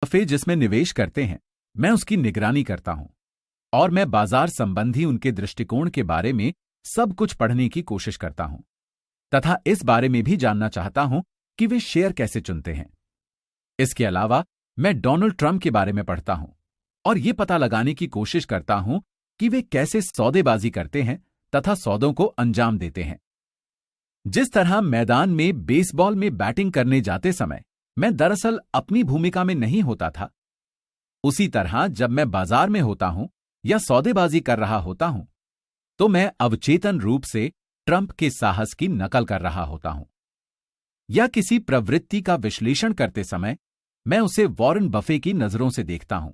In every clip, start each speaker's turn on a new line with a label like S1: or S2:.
S1: दफे जिसमें निवेश करते हैं, मैं उसकी निगरानी करता हूं और मैं बाजार संबंधी उनके दृष्टिकोण के बारे में सब कुछ पढ़ने की कोशिश करता हूं तथा इस बारे में भी जानना चाहता हूं कि वे शेयर कैसे चुनते हैं। इसके अलावा मैं डोनाल्ड ट्रंप के बारे में पढ़ता हूं और ये पता लगाने की कोशिश करता हूं कि वे कैसे सौदेबाजी करते हैं तथा सौदों को अंजाम देते हैं। जिस तरह मैदान में बेसबॉल में बैटिंग करने जाते समय मैं दरअसल अपनी भूमिका में नहीं होता था, उसी तरह जब मैं बाजार में होता हूं या सौदेबाजी कर रहा होता हूं तो मैं अवचेतन रूप से ट्रंप के साहस की नकल कर रहा होता हूं। या किसी प्रवृत्ति का विश्लेषण करते समय मैं उसे वॉरेन बफे की नजरों से देखता हूं।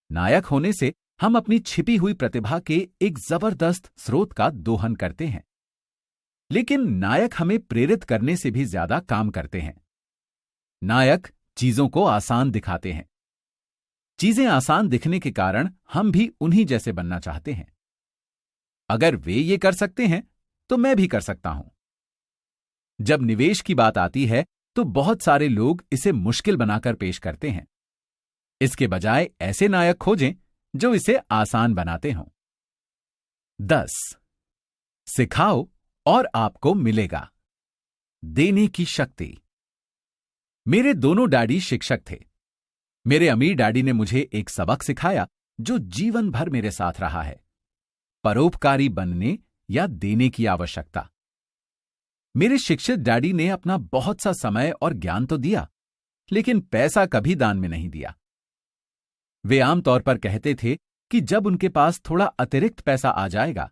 S1: नायक होने से हम अपनी छिपी हुई प्रतिभा के एक जबरदस्त स्रोत का दोहन करते हैं, लेकिन नायक हमें प्रेरित करने से भी ज्यादा काम करते हैं। नायक चीजों को आसान दिखाते हैं। चीजें आसान दिखने के कारण हम भी उन्हीं जैसे बनना चाहते हैं। अगर वे ये कर सकते हैं तो मैं भी कर सकता हूं। जब निवेश की बात आती है तो बहुत सारे लोग इसे मुश्किल बनाकर पेश करते हैं। इसके बजाय ऐसे नायक खोजें जो इसे आसान बनाते हों। 10. सिखाओ और आपको मिलेगा। देने की शक्ति। मेरे दोनों डैडी शिक्षक थे। मेरे अमीर डैडी ने मुझे एक सबक सिखाया जो जीवन भर मेरे साथ रहा है, परोपकारी बनने या देने की आवश्यकता। मेरे शिक्षित डैडी ने अपना बहुत सा समय और ज्ञान तो दिया, लेकिन पैसा कभी दान में नहीं दिया। वे आमतौर पर कहते थे कि जब उनके पास थोड़ा अतिरिक्त पैसा आ जाएगा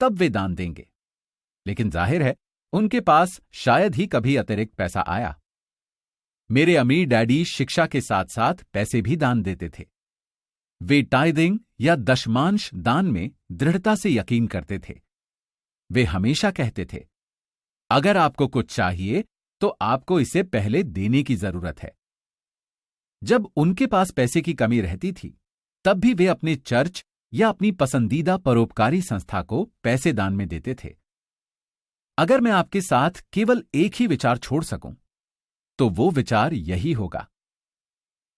S1: तब वे दान देंगे, लेकिन जाहिर है उनके पास शायद ही कभी अतिरिक्त पैसा आया। मेरे अमीर डैडी शिक्षा के साथ साथ पैसे भी दान देते थे। वे टाइदिंग या दशमांश दान में दृढ़ता से यकीन करते थे। वे हमेशा कहते थे, अगर आपको कुछ चाहिए तो आपको इसे पहले देने की जरूरत है। जब उनके पास पैसे की कमी रहती थी तब भी वे अपने चर्च या अपनी पसंदीदा परोपकारी संस्था को पैसे दान में देते थे। अगर मैं आपके साथ केवल एक ही विचार छोड़ सकूं तो वो विचार यही होगा,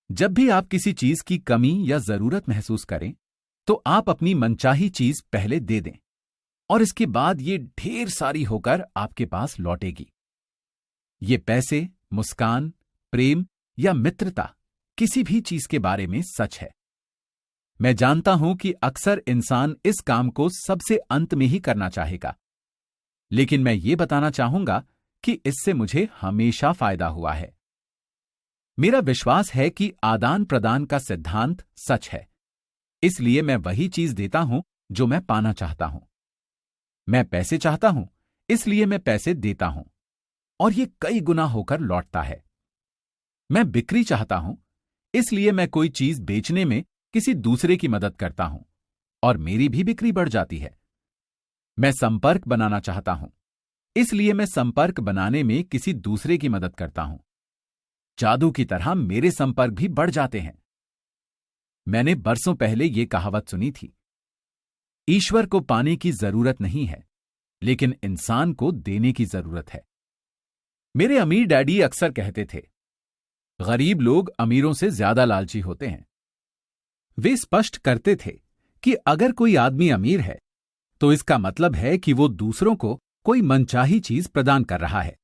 S1: जब भी आप किसी चीज की कमी या जरूरत महसूस करें तो आप अपनी मनचाही चीज पहले दे दें और इसके बाद ये ढेर सारी होकर आपके पास लौटेगी। ये पैसे, मुस्कान, प्रेम या मित्रता, किसी भी चीज के बारे में सच है। मैं जानता हूं कि अक्सर इंसान इस काम को सबसे अंत में ही करना चाहेगा, लेकिन मैं ये बताना चाहूंगा कि इससे मुझे हमेशा फायदा हुआ है। मेरा विश्वास है कि आदान प्रदान का सिद्धांत सच है, इसलिए मैं वही चीज देता हूं जो मैं पाना चाहता हूं। मैं पैसे चाहता हूं, इसलिए मैं पैसे देता हूं और ये कई गुना होकर लौटता है। मैं बिक्री चाहता हूं, इसलिए मैं कोई चीज बेचने में किसी दूसरे की मदद करता हूं और मेरी भी बिक्री बढ़ जाती है। मैं संपर्क बनाना चाहता हूं, इसलिए मैं संपर्क बनाने में किसी दूसरे की मदद करता हूं। जादू की तरह मेरे संपर्क भी बढ़ जाते हैं। मैंने बरसों पहले यह कहावत सुनी थी, ईश्वर को पाने की जरूरत नहीं है, लेकिन इंसान को देने की जरूरत है। मेरे अमीर डैडी अक्सर कहते थे, गरीब लोग अमीरों से ज्यादा लालची होते हैं। वे स्पष्ट करते थे कि अगर कोई आदमी अमीर है तो इसका मतलब है कि वो दूसरों को कोई मनचाही चीज प्रदान कर रहा है।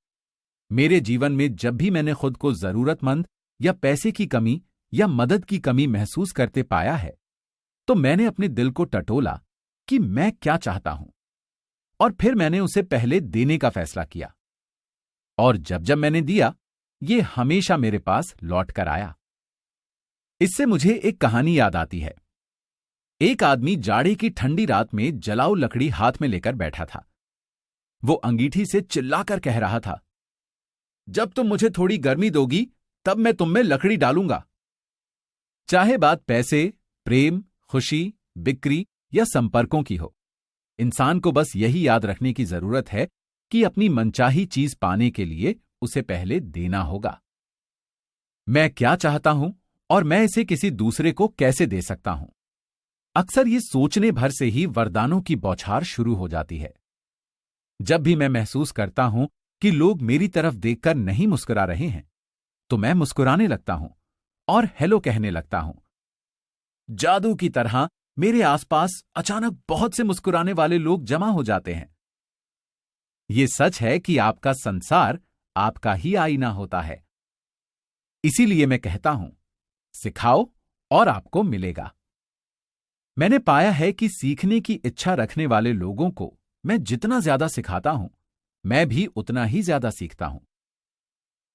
S1: मेरे जीवन में जब भी मैंने खुद को जरूरतमंद या पैसे की कमी या मदद की कमी महसूस करते पाया है तो मैंने अपने दिल को टटोला कि मैं क्या चाहता हूं और फिर मैंने उसे पहले देने का फैसला किया, और जब जब मैंने दिया ये हमेशा मेरे पास लौट कर आया। इससे मुझे एक कहानी याद आती है। एक आदमी जाड़े की ठंडी रात में जलाऊ लकड़ी हाथ में लेकर बैठा था। वो अंगीठी से चिल्लाकर कह रहा था, जब तुम मुझे थोड़ी गर्मी दोगी तब मैं तुम में लकड़ी डालूंगा। चाहे बात पैसे, प्रेम, खुशी, बिक्री या संपर्कों की हो, इंसान को बस यही याद रखने की जरूरत है कि अपनी मनचाही चीज पाने के लिए उसे पहले देना होगा। मैं क्या चाहता हूं और मैं इसे किसी दूसरे को कैसे दे सकता हूं? अक्सर ये सोचने भर से ही वरदानों की बौछार शुरू हो जाती है। जब भी मैं महसूस करता हूं कि लोग मेरी तरफ देखकर नहीं मुस्कुरा रहे हैं तो मैं मुस्कुराने लगता हूं और हेलो कहने लगता हूं। जादू की तरह मेरे आसपास अचानक बहुत से मुस्कुराने वाले लोग जमा हो जाते हैं। ये सच है कि आपका संसार आपका ही आईना होता है। इसीलिए मैं कहता हूं, सिखाओ और आपको मिलेगा। मैंने पाया है कि सीखने की इच्छा रखने वाले लोगों को मैं जितना ज्यादा सिखाता हूं, मैं भी उतना ही ज्यादा सीखता हूं।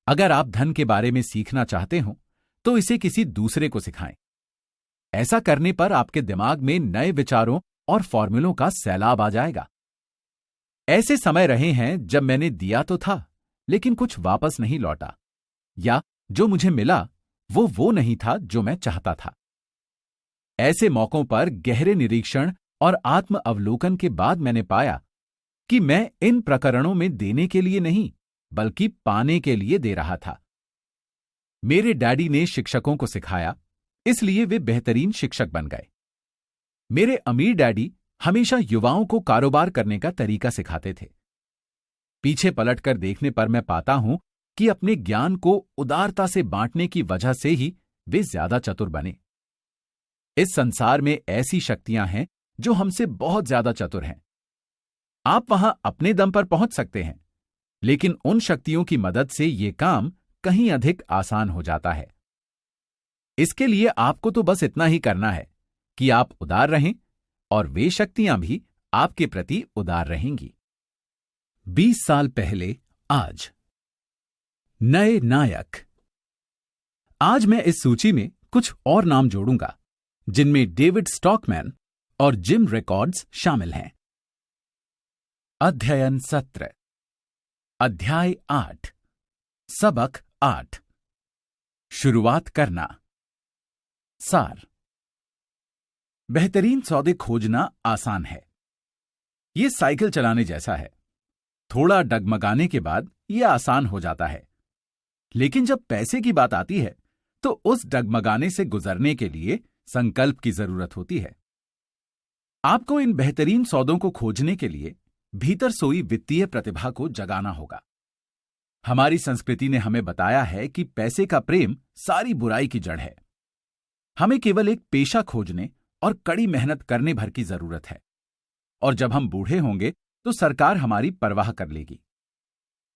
S1: अगर आप धन के बारे में सीखना चाहते हो तो इसे किसी दूसरे को सिखाएं। ऐसा करने पर आपके दिमाग में नए विचारों और फॉर्मूलों का सैलाब आ जाएगा। ऐसे समय रहे हैं जब मैंने दिया तो था, लेकिन कुछ वापस नहीं लौटा, या जो मुझे मिला वो नहीं था जो मैं चाहता था। ऐसे मौकों पर गहरे निरीक्षण और आत्म अवलोकन के बाद मैंने पाया कि मैं इन प्रकरणों में देने के लिए नहीं, बल्कि पाने के लिए दे रहा था। मेरे डैडी ने शिक्षकों को सिखाया, इसलिए वे बेहतरीन शिक्षक बन गए। मेरे अमीर डैडी हमेशा युवाओं को कारोबार करने का तरीका सिखाते थे। पीछे पलटकर देखने पर मैं पाता हूं कि अपने ज्ञान को उदारता से बांटने की वजह से ही वे ज्यादा चतुर बने। इस संसार में ऐसी शक्तियां हैं जो हमसे बहुत ज्यादा चतुर हैं। आप वहां अपने दम पर पहुंच सकते हैं, लेकिन उन शक्तियों की मदद से यह काम कहीं अधिक आसान हो जाता है। इसके लिए आपको तो बस इतना ही करना है कि आप उदार रहें और वे शक्तियां भी आपके प्रति उदार रहेंगी। 20 साल पहले आज। नए नायक। आज मैं इस सूची में कुछ और नाम जोड़ूंगा, जिनमें डेविड स्टॉकमैन और जिम रिकॉर्ड्स शामिल हैं। अध्ययन सत्र। अध्याय 8। सबक 8। शुरुआत करना। सार। बेहतरीन सौदे खोजना आसान है। यह साइकिल चलाने जैसा है। थोड़ा डगमगाने के बाद यह आसान हो जाता है, लेकिन जब पैसे की बात आती है तो उस डगमगाने से गुजरने के लिए संकल्प की जरूरत होती है। आपको इन बेहतरीन सौदों को खोजने के लिए भीतर सोई वित्तीय प्रतिभा को जगाना होगा। हमारी संस्कृति ने हमें बताया है कि पैसे का प्रेम सारी बुराई की जड़ है। हमें केवल एक पेशा खोजने और कड़ी मेहनत करने भर की जरूरत है, और जब हम बूढ़े होंगे तो सरकार हमारी परवाह कर लेगी।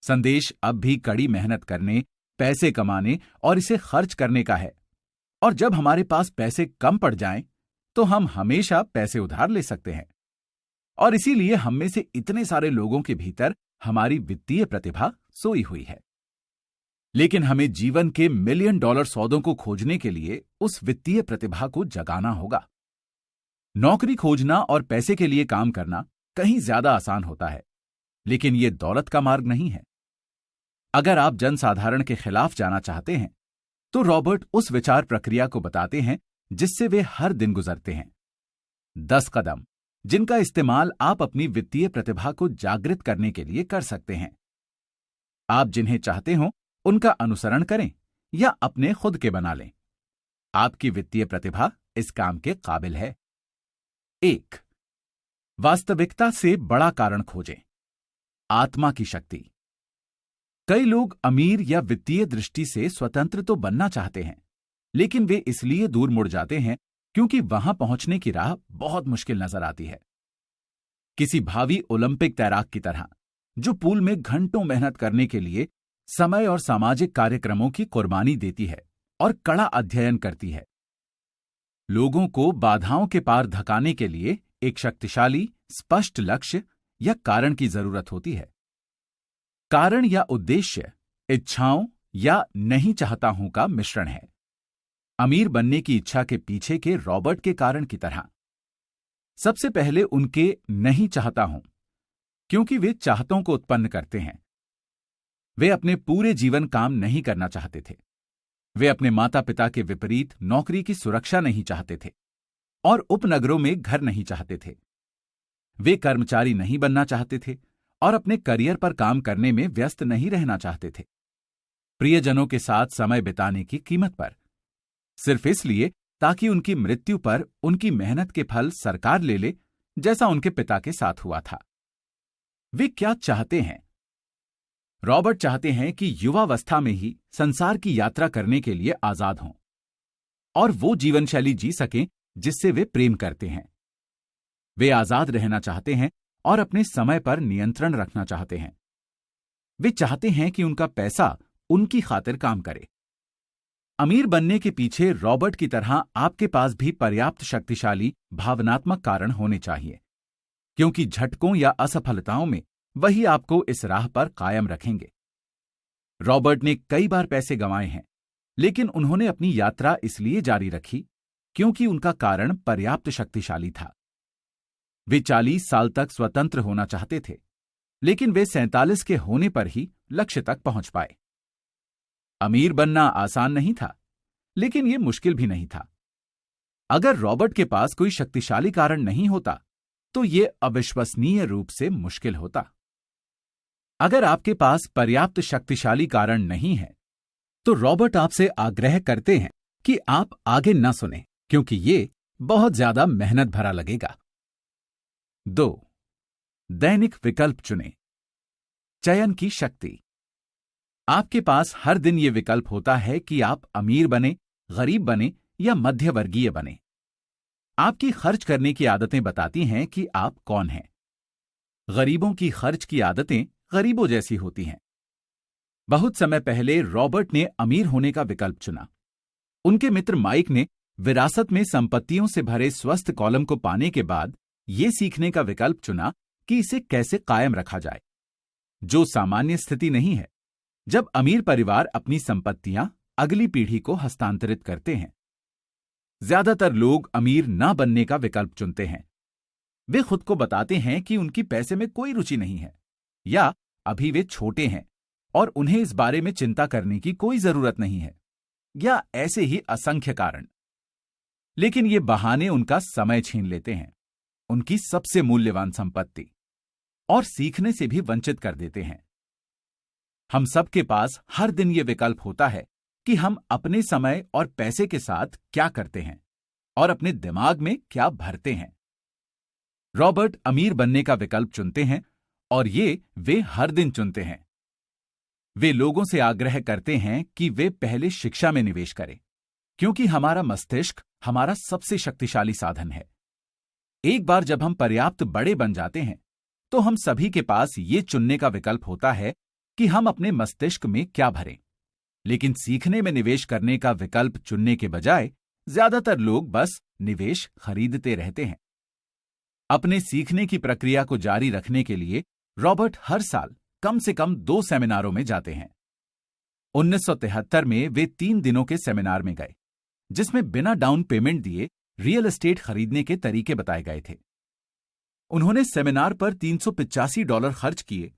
S1: संदेश अब भी कड़ी मेहनत करने, पैसे कमाने और इसे खर्च करने का है, और जब हमारे पास पैसे कम पड़ जाएं, तो हम हमेशा पैसे उधार ले सकते हैं। और इसीलिए हम में से इतने सारे लोगों के भीतर हमारी वित्तीय प्रतिभा सोई हुई है। लेकिन हमें जीवन के $1,000,000 सौदों को खोजने के लिए उस वित्तीय प्रतिभा को जगाना होगा। नौकरी खोजना और पैसे के लिए काम करना कहीं ज्यादा आसान होता है, लेकिन यह दौलत का मार्ग नहीं है। अगर आप जनसाधारण के खिलाफ जाना चाहते हैं, तो रॉबर्ट उस विचार प्रक्रिया को बताते हैं जिससे वे हर दिन गुजरते हैं। 10 कदम, जिनका इस्तेमाल आप अपनी वित्तीय प्रतिभा को जागृत करने के लिए कर सकते हैं। आप जिन्हें चाहते हो उनका अनुसरण करें या अपने खुद के बना लें। आपकी वित्तीय प्रतिभा इस काम के काबिल है। 1. वास्तविकता से बड़ा कारण खोजें। आत्मा की शक्ति। कई लोग अमीर या वित्तीय दृष्टि से स्वतंत्र तो बनना चाहते हैं, लेकिन वे इसलिए दूर मुड़ जाते हैं क्योंकि वहां पहुंचने की राह बहुत मुश्किल नजर आती है। किसी भावी ओलंपिक तैराक की तरह, जो पूल में घंटों मेहनत करने के लिए समय और सामाजिक कार्यक्रमों की कुर्बानी देती है और कड़ा अध्ययन करती है। लोगों को बाधाओं के पार धकाने के लिए एक शक्तिशाली, स्पष्ट लक्ष्य या कारण की जरूरत होती है। कारण या उद्देश्य इच्छाओं या नहीं चाहता हूं का मिश्रण है। अमीर बनने की इच्छा के पीछे के रॉबर्ट के कारण की तरह। सबसे पहले उनके नहीं चाहता हूं, क्योंकि वे चाहतों को उत्पन्न करते हैं। वे अपने पूरे जीवन काम नहीं करना चाहते थे। वे अपने माता पिता के विपरीत नौकरी की सुरक्षा नहीं चाहते थे और उपनगरों में घर नहीं चाहते थे। वे कर्मचारी नहीं बनना चाहते थे और अपने करियर पर काम करने में व्यस्त नहीं रहना चाहते थे, प्रियजनों के साथ समय बिताने की कीमत पर, सिर्फ इसलिए ताकि उनकी मृत्यु पर उनकी मेहनत के फल सरकार ले ले, जैसा उनके पिता के साथ हुआ था। वे क्या चाहते हैं? रॉबर्ट चाहते हैं कि युवावस्था में ही संसार की यात्रा करने के लिए आजाद हों, और वो जीवन शैली जी सकें जिससे वे प्रेम करते हैं। वे आजाद रहना चाहते हैं और अपने समय पर नियंत्रण रखना चाहते हैं। वे चाहते हैं कि उनका पैसा उनकी खातिर काम करे। अमीर बनने के पीछे रॉबर्ट की तरह आपके पास भी पर्याप्त शक्तिशाली भावनात्मक कारण होने चाहिए, क्योंकि झटकों या असफलताओं में वही आपको इस राह पर कायम रखेंगे। रॉबर्ट ने कई बार पैसे गंवाए हैं, लेकिन उन्होंने अपनी यात्रा इसलिए जारी रखी क्योंकि उनका कारण पर्याप्त शक्तिशाली था। वे 40 साल तक स्वतंत्र होना चाहते थे, लेकिन वे 47 के होने पर ही लक्ष्य तक पहुंच पाए। अमीर बनना आसान नहीं था, लेकिन यह मुश्किल भी नहीं था। अगर रॉबर्ट के पास कोई शक्तिशाली कारण नहीं होता, तो यह अविश्वसनीय रूप से मुश्किल होता। अगर आपके पास पर्याप्त शक्तिशाली कारण नहीं है, तो रॉबर्ट आपसे आग्रह करते हैं कि आप आगे न सुनें, क्योंकि ये बहुत ज्यादा मेहनत भरा लगेगा। 2. दैनिक विकल्प चुनें। चयन की शक्ति। आपके पास हर दिन ये विकल्प होता है कि आप अमीर बने, गरीब बने या मध्यवर्गीय बने। आपकी खर्च करने की आदतें बताती हैं कि आप कौन हैं। गरीबों की खर्च की आदतें गरीबों जैसी होती हैं। बहुत समय पहले रॉबर्ट ने अमीर होने का विकल्प चुना। उनके मित्र माइक ने विरासत में संपत्तियों से भरे स्वस्थ कॉलम को पाने के बाद ये सीखने का विकल्प चुना कि इसे कैसे कायम रखा जाए, जो सामान्य स्थिति नहीं है जब अमीर परिवार अपनी संपत्तियां अगली पीढ़ी को हस्तांतरित करते हैं। ज्यादातर लोग अमीर ना बनने का विकल्प चुनते हैं। वे खुद को बताते हैं कि उनकी पैसे में कोई रुचि नहीं है, या अभी वे छोटे हैं और उन्हें इस बारे में चिंता करने की कोई जरूरत नहीं है, या ऐसे ही असंख्य कारण। लेकिन ये बहाने उनका समय छीन लेते हैं, उनकी सबसे मूल्यवान संपत्ति, और सीखने से भी वंचित कर देते हैं। हम सबके पास हर दिन ये विकल्प होता है कि हम अपने समय और पैसे के साथ क्या करते हैं और अपने दिमाग में क्या भरते हैं। रॉबर्ट अमीर बनने का विकल्प चुनते हैं, और ये वे हर दिन चुनते हैं। वे लोगों से आग्रह करते हैं कि वे पहले शिक्षा में निवेश करें, क्योंकि हमारा मस्तिष्क हमारा सबसे शक्तिशाली साधन है। एक बार जब हम पर्याप्त बड़े बन जाते हैं, तो हम सभी के पास ये चुनने का विकल्प होता है कि हम अपने मस्तिष्क में क्या भरें। लेकिन सीखने में निवेश करने का विकल्प चुनने के बजाय ज्यादातर लोग बस निवेश खरीदते रहते हैं। अपने सीखने की प्रक्रिया को जारी रखने के लिए रॉबर्ट हर साल कम से कम 2 सेमिनारों में जाते हैं। 1973 में वे 3 दिनों के सेमिनार में गए, जिसमें बिना डाउन पेमेंट दिए रियल एस्टेट खरीदने के तरीके बताए गए थे। उन्होंने सेमिनार पर $385 खर्च किए,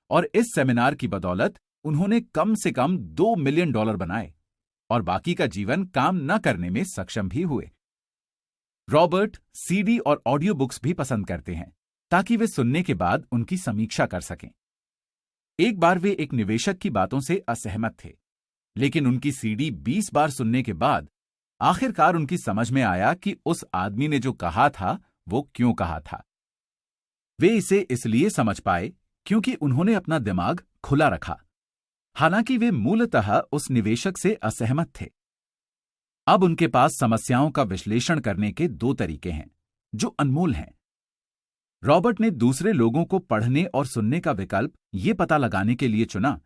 S1: और इस सेमिनार की बदौलत उन्होंने कम से कम $2 मिलियन बनाए, और बाकी का जीवन काम न करने में सक्षम भी हुए। रॉबर्ट सीडी और ऑडियो बुक्स भी पसंद करते हैं, ताकि वे सुनने के बाद उनकी समीक्षा कर सकें। एक बार वे एक निवेशक की बातों से असहमत थे, लेकिन उनकी सीडी 20 बार सुनने के बाद आखिरकार उनकी समझ में आया कि उस आदमी ने जो कहा था वो क्यों कहा था। वे इसे इसलिए समझ पाए क्योंकि उन्होंने अपना दिमाग खुला रखा, हालांकि वे मूलतः उस निवेशक से असहमत थे। अब उनके पास समस्याओं का विश्लेषण करने के 2 तरीके हैं, जो अनमोल हैं। रॉबर्ट ने दूसरे लोगों को पढ़ने और सुनने का विकल्प ये पता लगाने के लिए चुना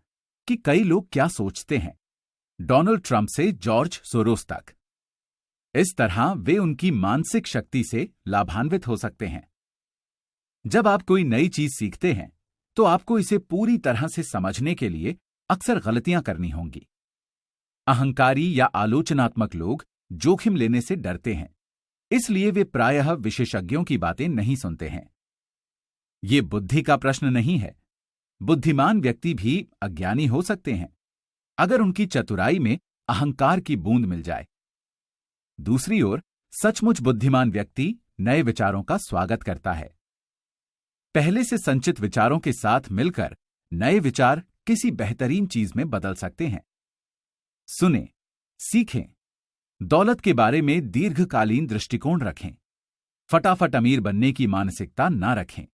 S1: कि कई लोग क्या सोचते हैं, डोनाल्ड ट्रंप से जॉर्ज सोरोस तक। इस तरह वे उनकी मानसिक शक्ति से लाभान्वित हो सकते हैं। जब आप कोई नई चीज सीखते हैं, तो आपको इसे पूरी तरह से समझने के लिए अक्सर गलतियां करनी होंगी। अहंकारी या आलोचनात्मक लोग जोखिम लेने से डरते हैं, इसलिए वे प्रायः विशेषज्ञों की बातें नहीं सुनते हैं। ये बुद्धि का प्रश्न नहीं है। बुद्धिमान व्यक्ति भी अज्ञानी हो सकते हैं, अगर उनकी चतुराई में अहंकार की बूंद मिल जाए। दूसरी ओर सचमुच बुद्धिमान व्यक्ति नए विचारों का स्वागत करता है। पहले से संचित विचारों के साथ मिलकर नए विचार किसी बेहतरीन चीज में बदल सकते हैं। सुनें, सीखें, दौलत के बारे में दीर्घकालीन दृष्टिकोण रखें। फटाफट अमीर बनने की मानसिकता ना रखें।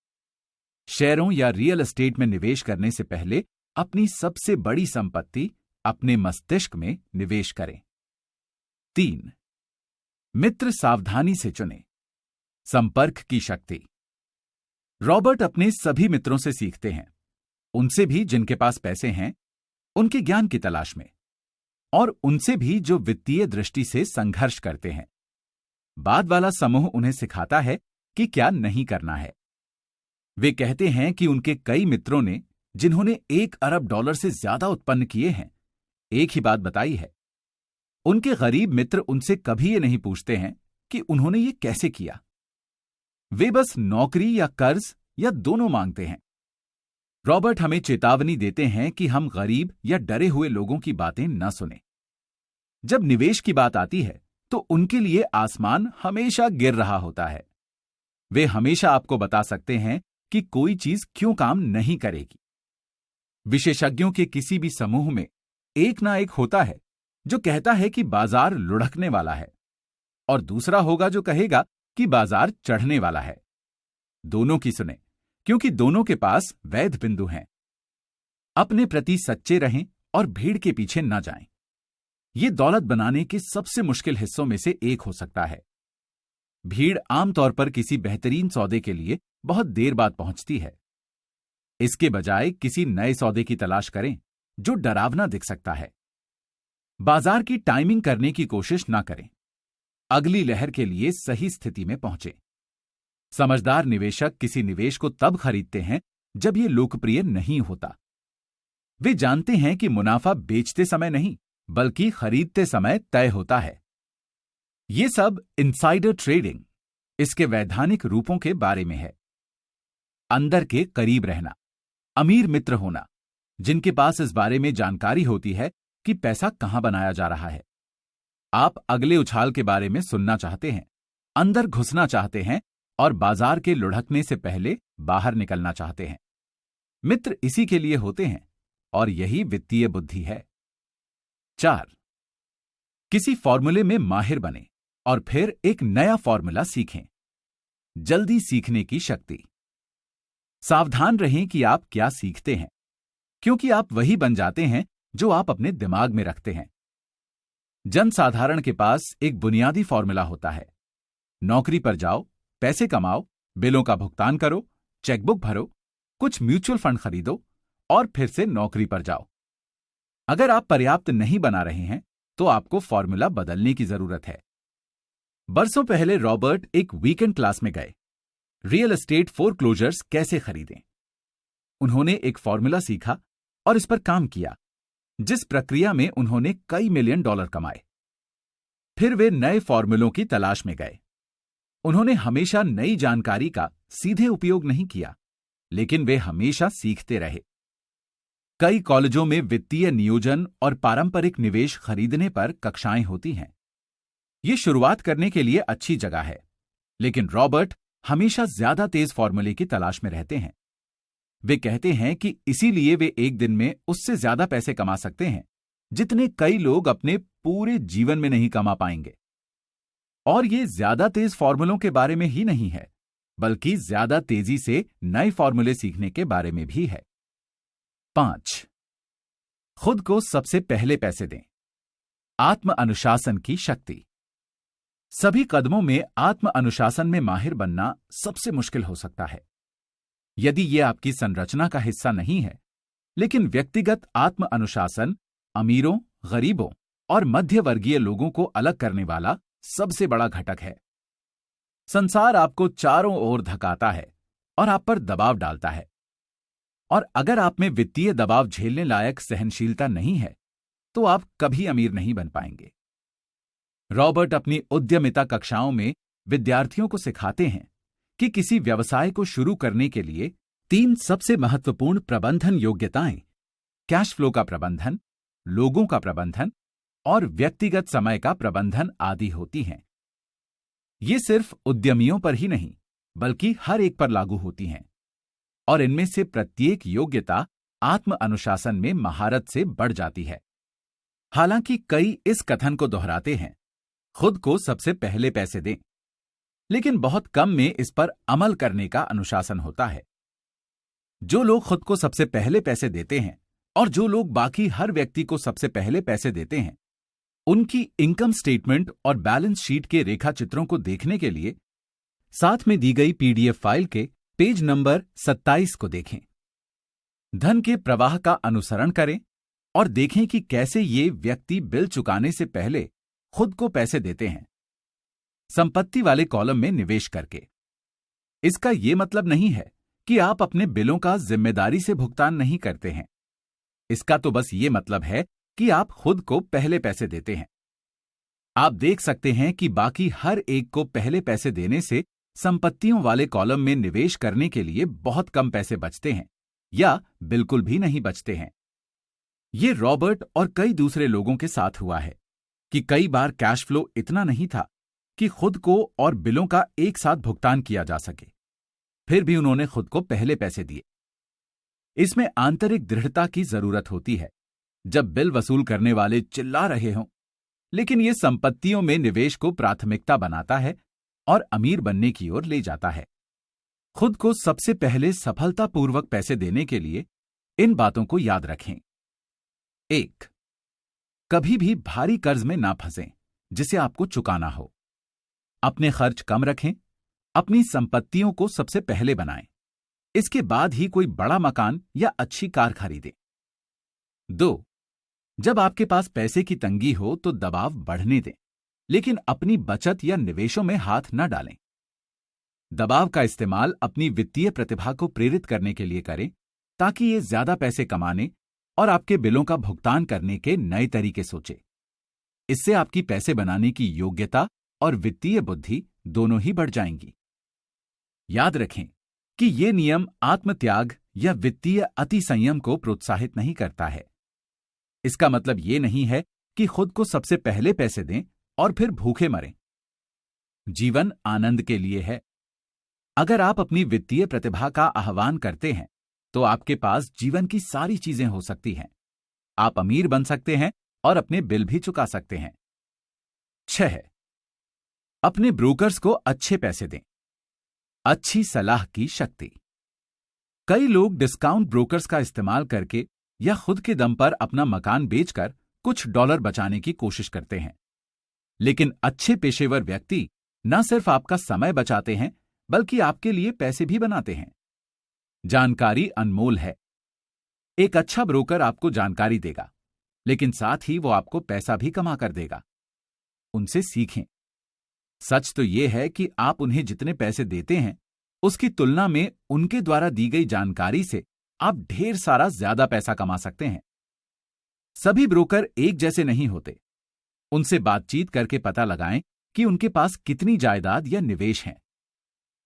S1: शेयरों या रियल एस्टेट में निवेश करने से पहले अपनी सबसे बड़ी संपत्ति, अपने मस्तिष्क में निवेश करें। 3. मित्र सावधानी से चुने। संपर्क की शक्ति। रॉबर्ट अपने सभी मित्रों से सीखते हैं, उनसे भी जिनके पास पैसे हैं, उनके ज्ञान की तलाश में, और उनसे भी जो वित्तीय दृष्टि से संघर्ष करते हैं। बाद वाला समूह उन्हें सिखाता है कि क्या नहीं करना है। वे कहते हैं कि उनके कई मित्रों ने, जिन्होंने $1 अरब से ज्यादा उत्पन्न किए हैं, एक ही बात बताई है। उनके गरीब मित्र उनसे कभी ये नहीं पूछते हैं कि उन्होंने ये कैसे किया। वे बस नौकरी या कर्ज या दोनों मांगते हैं। रॉबर्ट हमें चेतावनी देते हैं कि हम गरीब या डरे हुए लोगों की बातें न सुने। जब निवेश की बात आती है तो उनके लिए आसमान हमेशा गिर रहा होता है। वे हमेशा आपको बता सकते हैं कि कोई चीज क्यों काम नहीं करेगी। विशेषज्ञों के किसी भी समूह में एक ना एक होता है जो कहता है कि बाजार लुढ़कने वाला है, और दूसरा होगा जो कहेगा कि बाजार चढ़ने वाला है। दोनों की सुने, क्योंकि दोनों के पास वैध बिंदु हैं। अपने प्रति सच्चे रहें और भीड़ के पीछे न जाएं। ये दौलत बनाने के सबसे मुश्किल हिस्सों में से एक हो सकता है। भीड़ आमतौर पर किसी बेहतरीन सौदे के लिए बहुत देर बाद पहुंचती है। इसके बजाय किसी नए सौदे की तलाश करें जो डरावना दिख सकता है। बाजार की टाइमिंग करने की कोशिश ना करें। अगली लहर के लिए सही स्थिति में पहुंचे। समझदार निवेशक किसी निवेश को तब खरीदते हैं जब यह लोकप्रिय नहीं होता। वे जानते हैं कि मुनाफा बेचते समय नहीं, बल्कि खरीदते समय तय होता है। ये सब इनसाइडर ट्रेडिंग, इसके वैधानिक रूपों के बारे में है। अंदर के करीब रहना, अमीर मित्र होना, जिनके पास इस बारे में जानकारी होती है कि पैसा कहां बनाया जा रहा है। आप अगले उछाल के बारे में सुनना चाहते हैं, अंदर घुसना चाहते हैं और बाजार के लुढ़कने से पहले बाहर निकलना चाहते हैं। मित्र इसी के लिए होते हैं, और यही वित्तीय बुद्धि है। 4. किसी फॉर्मूले में माहिर बने और फिर एक नया फॉर्मूला सीखें। जल्दी सीखने की शक्ति। सावधान रहें कि आप क्या सीखते हैं, क्योंकि आप वही बन जाते हैं जो आप अपने दिमाग में रखते हैं। जनसाधारण के पास एक बुनियादी फॉर्मूला होता है। नौकरी पर जाओ, पैसे कमाओ, बिलों का भुगतान करो, चेकबुक भरो, कुछ म्यूचुअल फंड खरीदो और फिर से नौकरी पर जाओ। अगर आप पर्याप्त नहीं बना रहे हैं तो आपको फॉर्मूला बदलने की जरूरत है। बरसों पहले रॉबर्ट एक वीकेंड क्लास में गए। रियल एस्टेट फोरक्लोजर्स कैसे खरीदें। उन्होंने एक फॉर्मूला सीखा और इस पर काम किया, जिस प्रक्रिया में उन्होंने कई मिलियन डॉलर कमाए। फिर वे नए फॉर्मूलों की तलाश में गए। उन्होंने हमेशा नई जानकारी का सीधे उपयोग नहीं किया, लेकिन वे हमेशा सीखते रहे। कई कॉलेजों में वित्तीय नियोजन और पारंपरिक निवेश खरीदने पर कक्षाएं होती हैं। ये शुरुआत करने के लिए अच्छी जगह है, लेकिन रॉबर्ट हमेशा ज्यादा तेज फॉर्मूले की तलाश में रहते हैं। वे कहते हैं कि इसीलिए वे एक दिन में उससे ज्यादा पैसे कमा सकते हैं जितने कई लोग अपने पूरे जीवन में नहीं कमा पाएंगे। और ये ज्यादा तेज फॉर्मूलों के बारे में ही नहीं है, बल्कि ज्यादा तेजी से नए फॉर्मूले सीखने के बारे में भी है। 5. खुद को सबसे पहले पैसे दें। आत्म अनुशासन की शक्ति। सभी कदमों में आत्म अनुशासन में माहिर बनना सबसे मुश्किल हो सकता है। यदि यह आपकी संरचना का हिस्सा नहीं है, लेकिन व्यक्तिगत आत्म अनुशासन अमीरों, गरीबों और मध्यवर्गीय लोगों को अलग करने वाला सबसे बड़ा घटक है। संसार आपको चारों ओर धकाता है और आप पर दबाव डालता है, और अगर आप में वित्तीय दबाव झेलने लायक सहनशीलता नहीं है तो आप कभी अमीर नहीं बन पाएंगे। रॉबर्ट अपनी उद्यमिता कक्षाओं में विद्यार्थियों को सिखाते हैं कि किसी व्यवसाय को शुरू करने के लिए 3 सबसे महत्वपूर्ण प्रबंधन योग्यताएं कैश फ्लो का प्रबंधन, लोगों का प्रबंधन और व्यक्तिगत समय का प्रबंधन आदि होती हैं। ये सिर्फ उद्यमियों पर ही नहीं, बल्कि हर एक पर लागू होती हैं, और इनमें से प्रत्येक योग्यता आत्म अनुशासन में महारत से बढ़ जाती है। हालांकि कई इस कथन को दोहराते हैं, खुद को सबसे पहले पैसे दें, लेकिन बहुत कम में इस पर अमल करने का अनुशासन होता है। जो लोग खुद को सबसे पहले पैसे देते हैं और जो लोग बाकी हर व्यक्ति को सबसे पहले पैसे देते हैं, उनकी इनकम स्टेटमेंट और बैलेंस शीट के रेखा चित्रों को देखने के लिए साथ में दी गई पीडीएफ फाइल के पेज नंबर 27 को देखें। धन के प्रवाह का अनुसरण करें और देखें कि कैसे ये व्यक्ति बिल चुकाने से पहले खुद को पैसे देते हैं, संपत्ति वाले कॉलम में निवेश करके। इसका यह मतलब नहीं है कि आप अपने बिलों का जिम्मेदारी से भुगतान नहीं करते हैं। इसका तो बस ये मतलब है कि आप खुद को पहले पैसे देते हैं। आप देख सकते हैं कि बाकी हर एक को पहले पैसे देने से संपत्तियों वाले कॉलम में निवेश करने के लिए बहुत कम पैसे बचते हैं या बिल्कुल भी नहीं बचते हैं। ये रॉबर्ट और कई दूसरे लोगों के साथ हुआ है कि कई बार कैश फ्लो इतना नहीं था कि खुद को और बिलों का एक साथ भुगतान किया जा सके, फिर भी उन्होंने खुद को पहले पैसे दिए। इसमें आंतरिक दृढ़ता की जरूरत होती है जब बिल वसूल करने वाले चिल्ला रहे हों, लेकिन यह संपत्तियों में निवेश को प्राथमिकता बनाता है और अमीर बनने की ओर ले जाता है। खुद को सबसे पहले सफलतापूर्वक पैसे देने के लिए इन बातों को याद रखें। 1. कभी भी भारी कर्ज में ना फंसें जिसे आपको चुकाना हो। अपने खर्च कम रखें, अपनी संपत्तियों को सबसे पहले बनाएं, इसके बाद ही कोई बड़ा मकान या अच्छी कार खरीदें। 2. जब आपके पास पैसे की तंगी हो तो दबाव बढ़ने दें, लेकिन अपनी बचत या निवेशों में हाथ न डालें। दबाव का इस्तेमाल अपनी वित्तीय प्रतिभा को प्रेरित करने के लिए करें ताकि ये ज्यादा पैसे कमाने और आपके बिलों का भुगतान करने के नए तरीके सोचे। इससे आपकी पैसे बनाने की योग्यता और वित्तीय बुद्धि दोनों ही बढ़ जाएंगी। याद रखें कि ये नियम आत्मत्याग या वित्तीय अति संयम को प्रोत्साहित नहीं करता है। इसका मतलब ये नहीं है कि खुद को सबसे पहले पैसे दें और फिर भूखे मरें। जीवन आनंद के लिए है। अगर आप अपनी वित्तीय प्रतिभा का आह्वान करते हैं तो आपके पास जीवन की सारी चीजें हो सकती हैं। आप अमीर बन सकते हैं और अपने बिल भी चुका सकते हैं। 6. अपने ब्रोकर्स को अच्छे पैसे दें। अच्छी सलाह की शक्ति। कई लोग डिस्काउंट ब्रोकर्स का इस्तेमाल करके या खुद के दम पर अपना मकान बेचकर कुछ डॉलर बचाने की कोशिश करते हैं, लेकिन अच्छे पेशेवर व्यक्ति न सिर्फ आपका समय बचाते हैं बल्कि आपके लिए पैसे भी बनाते हैं। जानकारी अनमोल है। एक अच्छा ब्रोकर आपको जानकारी देगा, लेकिन साथ ही वो आपको पैसा भी कमा कर देगा। उनसे सीखें। सच तो यह है कि आप उन्हें जितने पैसे देते हैं उसकी तुलना में उनके द्वारा दी गई जानकारी से आप ढेर सारा ज्यादा पैसा कमा सकते हैं। सभी ब्रोकर एक जैसे नहीं होते। उनसे बातचीत करके पता लगाएं कि उनके पास कितनी जायदाद या निवेश हैं।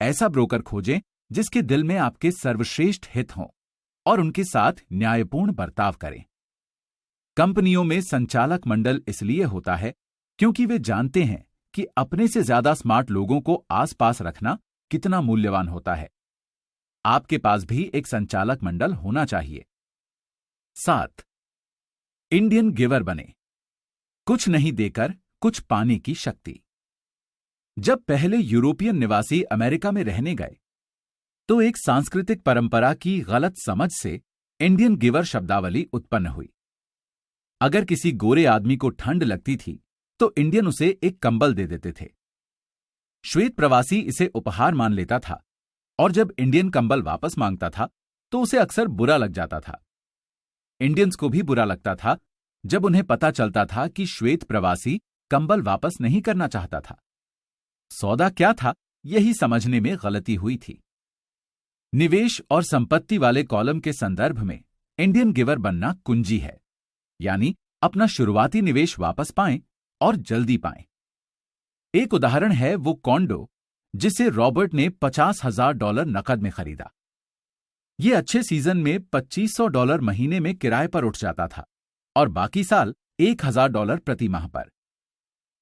S1: ऐसा ब्रोकर खोजें जिसके दिल में आपके सर्वश्रेष्ठ हित हों और उनके साथ न्यायपूर्ण बर्ताव करें। कंपनियों में संचालक मंडल इसलिए होता है क्योंकि वे जानते हैं कि अपने से ज्यादा स्मार्ट लोगों को आसपास रखना कितना मूल्यवान होता है। आपके पास भी एक संचालक मंडल होना चाहिए। 7. इंडियन गिवर बने। कुछ नहीं देकर कुछ पाने की शक्ति। जब पहले यूरोपियन निवासी अमेरिका में रहने गए तो एक सांस्कृतिक परंपरा की गलत समझ से इंडियन गिवर शब्दावली उत्पन्न हुई। अगर किसी गोरे आदमी को ठंड लगती थी तो इंडियन उसे एक कंबल दे देते थे। श्वेत प्रवासी इसे उपहार मान लेता था और जब इंडियन कंबल वापस मांगता था तो उसे अक्सर बुरा लग जाता था। इंडियंस को भी बुरा लगता था जब उन्हें पता चलता था कि श्वेत प्रवासी कंबल वापस नहीं करना चाहता था। सौदा क्या था, यही समझने में गलती हुई थी। निवेश और संपत्ति वाले कॉलम के संदर्भ में इंडियन गिवर बनना कुंजी है, यानी अपना शुरुआती निवेश वापस पाएं और जल्दी पाएं। एक उदाहरण है वो कॉन्डो जिसे रॉबर्ट ने $50,000 नकद में खरीदा। ये अच्छे सीजन में $2,500 महीने में किराए पर उठ जाता था और बाकी साल $1,000 प्रति माह पर।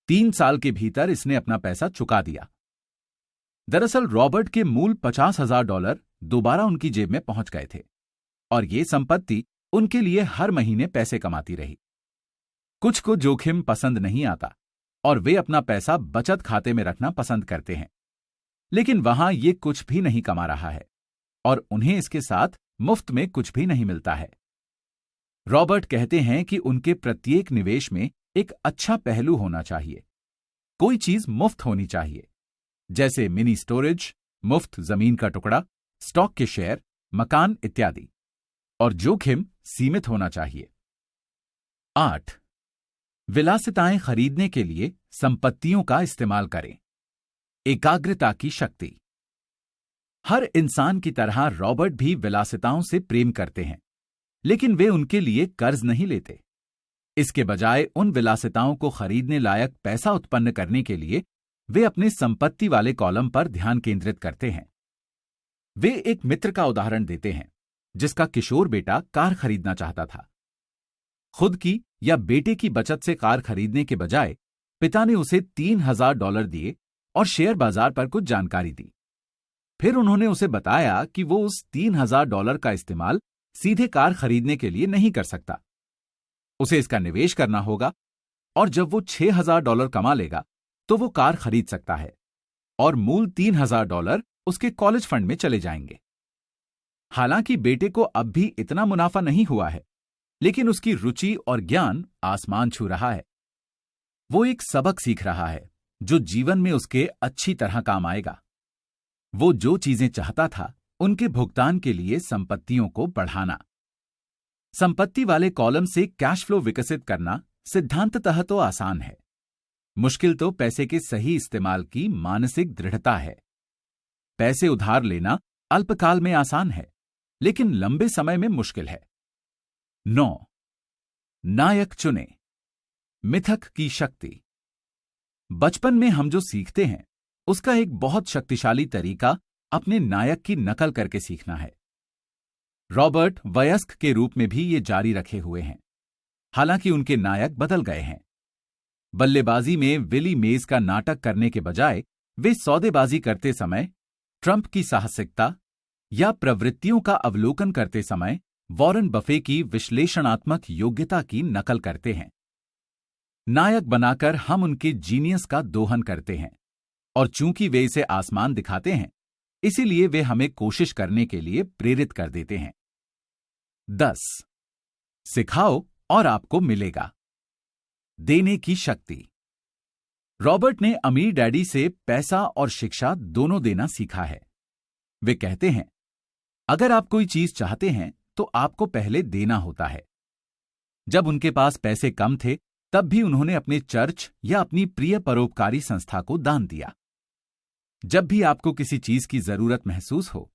S1: 3 साल के भीतर इसने अपना पैसा चुका दिया। दरअसल रॉबर्ट के मूल $50,000 दोबारा उनकी जेब में पहुंच गए थे और ये संपत्ति उनके लिए हर महीने पैसे कमाती रही। कुछ को जोखिम पसंद नहीं आता और वे अपना पैसा बचत खाते में रखना पसंद करते हैं, लेकिन वहां ये कुछ भी नहीं कमा रहा है और उन्हें इसके साथ मुफ्त में कुछ भी नहीं मिलता है। रॉबर्ट कहते हैं कि उनके प्रत्येक निवेश में एक अच्छा पहलू होना चाहिए। कोई चीज मुफ्त होनी चाहिए, जैसे मिनी स्टोरेज, मुफ्त जमीन का टुकड़ा, स्टॉक के शेयर, मकान इत्यादि। और जोखिम सीमित होना चाहिए। 8. विलासिताएं खरीदने के लिए संपत्तियों का इस्तेमाल करें। एकाग्रता की शक्ति। हर इंसान की तरह रॉबर्ट भी विलासिताओं से प्रेम करते हैं, लेकिन वे उनके लिए कर्ज नहीं लेते। इसके बजाय उन विलासिताओं को खरीदने लायक पैसा उत्पन्न करने के लिए वे अपने संपत्ति वाले कॉलम पर ध्यान केंद्रित करते हैं। वे एक मित्र का उदाहरण देते हैं जिसका किशोर बेटा कार खरीदना चाहता था। खुद की या बेटे की बचत से कार खरीदने के बजाय पिता ने उसे $3000 दिए और शेयर बाजार पर कुछ जानकारी दी। फिर उन्होंने उसे बताया कि वो उस $3000 का इस्तेमाल सीधे कार खरीदने के लिए नहीं कर सकता। उसे इसका निवेश करना होगा और जब वो $6000 कमा लेगा तो वो कार खरीद सकता है और मूल $3000 उसके कॉलेज फंड में चले जाएंगे। हालांकि बेटे को अब भी इतना मुनाफा नहीं हुआ है, लेकिन उसकी रुचि और ज्ञान आसमान छू रहा है। वो एक सबक सीख रहा है जो जीवन में उसके अच्छी तरह काम आएगा। वो जो चीजें चाहता था उनके भुगतान के लिए संपत्तियों को बढ़ाना। संपत्ति वाले कॉलम से कैश फ्लो विकसित करना सिद्धांततः तो आसान है, मुश्किल तो पैसे के सही इस्तेमाल की मानसिक दृढ़ता है। पैसे उधार लेना अल्पकाल में आसान है, लेकिन लंबे समय में मुश्किल है। 9. नायक चुने। मिथक की शक्ति। बचपन में हम जो सीखते हैं उसका एक बहुत शक्तिशाली तरीका अपने नायक की नकल करके सीखना है। रॉबर्ट वयस्क के रूप में भी ये जारी रखे हुए हैं, हालांकि उनके नायक बदल गए हैं। बल्लेबाजी में विली मेज का नाटक करने के बजाय वे सौदेबाजी करते समय ट्रंप की साहसिकता या प्रवृत्तियों का अवलोकन करते समय वॉरेन बफे की विश्लेषणात्मक योग्यता की नकल करते हैं। नायक बनाकर हम उनके जीनियस का दोहन करते हैं, और चूंकि वे इसे आसमान दिखाते हैं, इसीलिए वे हमें कोशिश करने के लिए प्रेरित कर देते हैं। 10. सिखाओ और आपको मिलेगा। देने की शक्ति। रॉबर्ट ने अमीर डैडी से पैसा और शिक्षा दोनों देना सीखा है। वे कहते हैं, अगर आप कोई चीज चाहते हैं तो आपको पहले देना होता है। जब उनके पास पैसे कम थे तब भी उन्होंने अपने चर्च या अपनी प्रिय परोपकारी संस्था को दान दिया। जब भी आपको किसी चीज की जरूरत महसूस हो,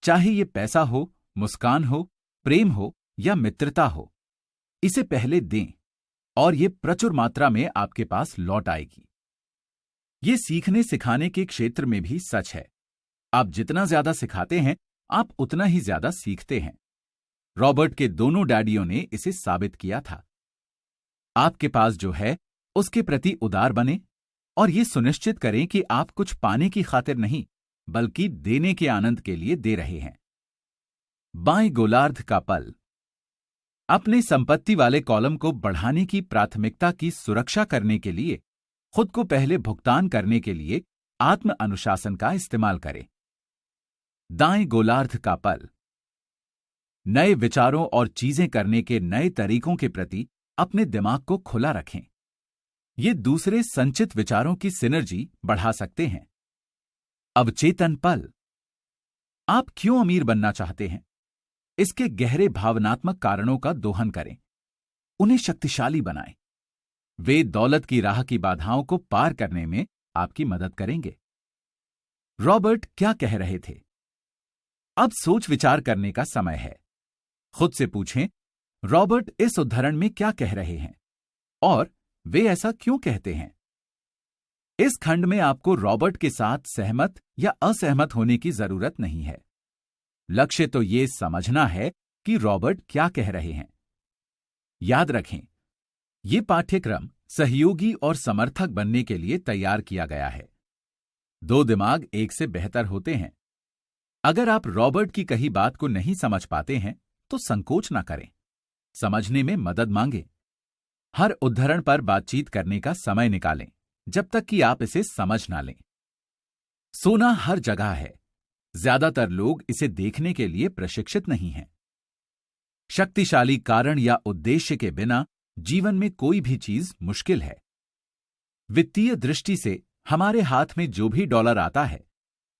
S1: चाहे ये पैसा हो, मुस्कान हो, प्रेम हो या मित्रता हो, इसे पहले दें और ये प्रचुर मात्रा में आपके पास लौट आएगी। ये सीखने सिखाने के क्षेत्र में भी सच है। आप जितना ज्यादा सिखाते हैं, आप उतना ही ज्यादा सीखते हैं। रॉबर्ट के दोनों डैडियों ने इसे साबित किया था। आपके पास जो है उसके प्रति उदार बने और ये सुनिश्चित करें कि आप कुछ पाने की खातिर नहीं, बल्कि देने के आनंद के लिए दे रहे हैं। बाएं गोलार्ध का पल। अपने संपत्ति वाले कॉलम को बढ़ाने की प्राथमिकता की सुरक्षा करने के लिए खुद को पहले भुगतान करने के लिए आत्म अनुशासन का इस्तेमाल करें। दाएं गोलार्ध का पल। नए विचारों और चीजें करने के नए तरीकों के प्रति अपने दिमाग को खुला रखें। ये दूसरे संचित विचारों की सिनर्जी बढ़ा सकते हैं। अवचेतन पल। आप क्यों अमीर बनना चाहते हैं? इसके गहरे भावनात्मक कारणों का दोहन करें, उन्हें शक्तिशाली बनाएं। वे दौलत की राह की बाधाओं को पार करने में आपकी मदद करेंगे। रॉबर्ट क्या कह रहे थे? अब सोच विचार करने का समय है। खुद से पूछें, रॉबर्ट इस उद्धरण में क्या कह रहे हैं और वे ऐसा क्यों कहते हैं? इस खंड में आपको रॉबर्ट के साथ सहमत या असहमत होने की जरूरत नहीं है। लक्ष्य तो ये समझना है कि रॉबर्ट क्या कह रहे हैं। याद रखें, ये पाठ्यक्रम सहयोगी और समर्थक बनने के लिए तैयार किया गया है। दो दिमाग एक से बेहतर होते हैं। अगर आप रॉबर्ट की कही बात को नहीं समझ पाते हैं तो संकोच ना करें, समझने में मदद मांगें। हर उद्धरण पर बातचीत करने का समय निकालें जब तक कि आप इसे समझ ना लें। सोना हर जगह है, ज्यादातर लोग इसे देखने के लिए प्रशिक्षित नहीं हैं। शक्तिशाली कारण या उद्देश्य के बिना जीवन में कोई भी चीज मुश्किल है। वित्तीय दृष्टि से हमारे हाथ में जो भी डॉलर आता है,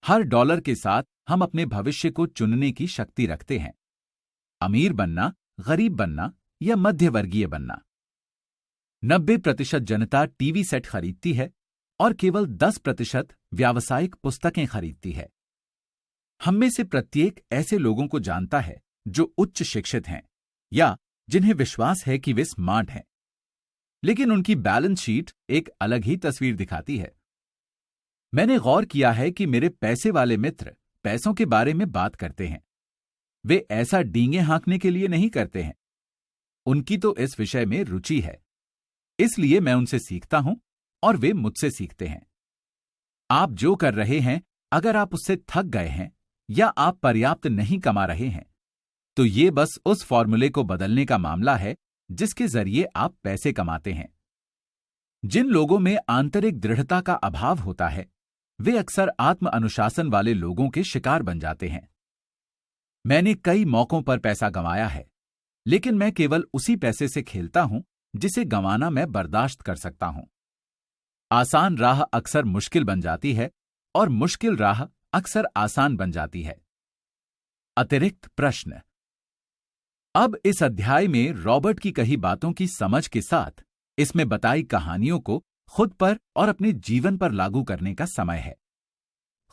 S1: हर डॉलर के साथ हम अपने भविष्य को चुनने की शक्ति रखते हैं। अमीर बनना, गरीब बनना या मध्यवर्गीय बनना। 90% जनता टीवी सेट खरीदती है और केवल 10% व्यावसायिक पुस्तकें खरीदती है। हम में से प्रत्येक ऐसे लोगों को जानता है जो उच्च शिक्षित हैं या जिन्हें विश्वास है कि वे स्मार्ट हैं, लेकिन उनकी बैलेंस शीट एक अलग ही तस्वीर दिखाती है। मैंने गौर किया है कि मेरे पैसे वाले मित्र पैसों के बारे में बात करते हैं। वे ऐसा डींगे हाँकने के लिए नहीं करते हैं। उनकी तो इस विषय में रुचि है, इसलिए मैं उनसे सीखता हूं और वे मुझसे सीखते हैं। आप जो कर रहे हैं, अगर आप उससे थक गए हैं या आप पर्याप्त नहीं कमा रहे हैं, तो ये बस उस फॉर्मूले को बदलने का मामला है जिसके जरिए आप पैसे कमाते हैं। जिन लोगों में आंतरिक दृढ़ता का अभाव होता है, वे अक्सर आत्म अनुशासन वाले लोगों के शिकार बन जाते हैं। मैंने कई मौकों पर पैसा गंवाया है, लेकिन मैं केवल उसी पैसे से खेलता हूं जिसे गंवाना मैं बर्दाश्त कर सकता हूं। आसान राह अक्सर मुश्किल बन जाती है और मुश्किल राह अक्सर आसान बन जाती है। अतिरिक्त प्रश्न। अब इस अध्याय में रॉबर्ट की कही बातों की समझ के साथ इसमें बताई कहानियों को खुद पर और अपने जीवन पर लागू करने का समय है।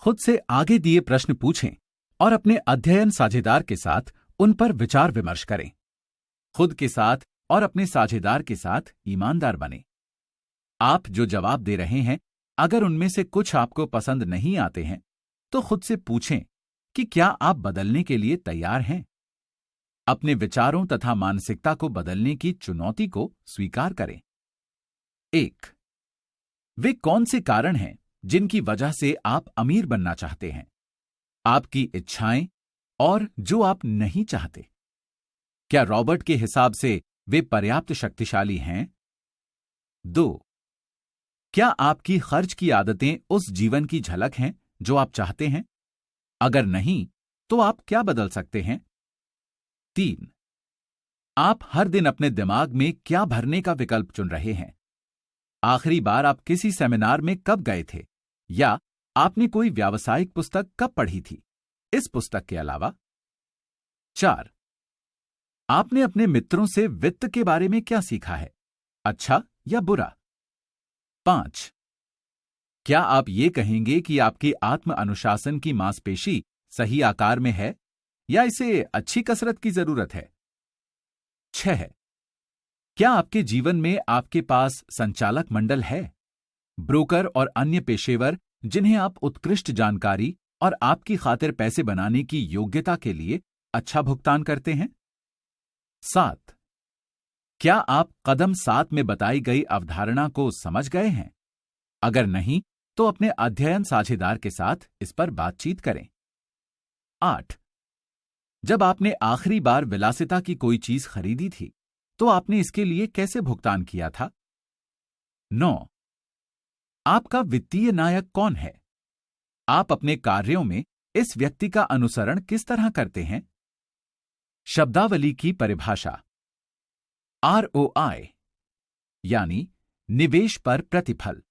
S1: खुद से आगे दिए प्रश्न पूछें और अपने अध्ययन साझेदार के साथ उन पर विचार विमर्श करें। खुद के साथ और अपने साझेदार के साथ ईमानदार बने। आप जो जवाब दे रहे हैं, अगर उनमें से कुछ आपको पसंद नहीं आते हैं, तो खुद से पूछें कि क्या आप बदलने के लिए तैयार हैं। अपने विचारों तथा मानसिकता को बदलने की चुनौती को स्वीकार करें। 1. वे कौन से कारण हैं जिनकी वजह से आप अमीर बनना चाहते हैं? आपकी इच्छाएं और जो आप नहीं चाहते। क्या रॉबर्ट के हिसाब से वे पर्याप्त शक्तिशाली हैं? 2. क्या आपकी खर्च की आदतें उस जीवन की झलक हैं जो आप चाहते हैं? अगर नहीं, तो आप क्या बदल सकते हैं? 3. आप हर दिन अपने दिमाग में क्या भरने का विकल्प चुन रहे हैं? आखिरी बार आप किसी सेमिनार में कब गए थे या आपने कोई व्यावसायिक पुस्तक कब पढ़ी थी, इस पुस्तक के अलावा? 4. आपने अपने मित्रों से वित्त के बारे में क्या सीखा है, अच्छा या बुरा? 5. क्या आप ये कहेंगे कि आपकी आत्म अनुशासन की मांसपेशी सही आकार में है या इसे अच्छी कसरत की जरूरत है? 6. क्या आपके जीवन में आपके पास संचालक मंडल है, ब्रोकर और अन्य पेशेवर जिन्हें आप उत्कृष्ट जानकारी और आपकी खातिर पैसे बनाने की योग्यता के लिए अच्छा भुगतान करते हैं? 7. क्या आप कदम 7 में बताई गई अवधारणा को समझ गए हैं? अगर नहीं, तो अपने अध्ययन साझेदार के साथ इस पर बातचीत करें। 8. जब आपने आखिरी बार विलासिता की कोई चीज खरीदी थी, तो आपने इसके लिए कैसे भुगतान किया था? 9. आपका वित्तीय नायक कौन है? आप अपने कार्यों में इस व्यक्ति का अनुसरण किस तरह करते हैं? शब्दावली की परिभाषा। ROI यानी निवेश पर प्रतिफल।